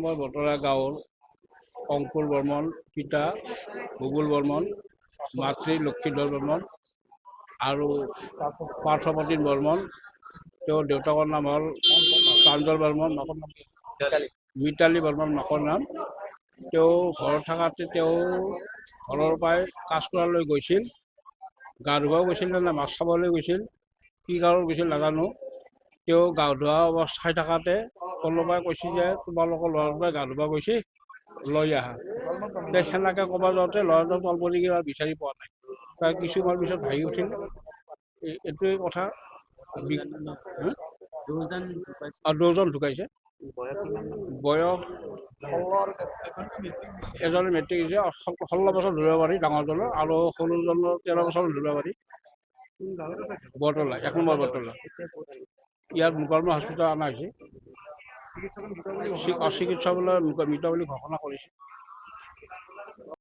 Number বতৰা গাঁৱৰ অংকুৰ বৰ্মন, পিতা ভূগোল বৰ্মন, মাতৃ লক্ষীধৰ বৰ্মন আৰু পাৰ্থপ্ৰতিম বৰ্মন। তেওঁৰ দেউতাকৰ নাম হ'ল প্ৰাঞ্জল বৰ্মন, মিতালী বৰ্মন মাকৰ নাম। তেওঁ ঘৰত থকাতে তেওঁ ঘৰৰ পৰাই কাঁচকোৰালৈ গৈছিল, গা ধুৱাও গৈছিল নে মাছ খাবলৈ গৈছিল, কি কাৰণত গৈছিল নাজানো। তেওঁ গা ধোৱা অৱস্থাত থাকাতে কোনোবাই কৈছে যে তোমালোকৰ ল'ৰাটোৱে গা ধুৱা গৈছে, লৈ আহা। সেনেকে ক'ব যাওঁতে ল'ৰাটো তলপৰি কিবা বিচাৰি পোৱা নাই। তাৰ কিছুমান পিছত ভাঙি উঠিল। এইটোৱে কথা। দুজন ঢুকাইছে। বয়স এজনে মেট্ৰিক দিছে, 16 বছৰ ধৰিব পাৰি ডাঙৰজনৰ, আৰু সৰুজনৰ 13 বছৰ ধৰিব পাৰি। বৰতলা, 1 নম্বৰ বৰতলা। ইয়াত মুকালমু হস্পিটেল অনা হৈছে। চিকিৎসকসকলে মৃত বুলি ঘোষণা কৰিছে।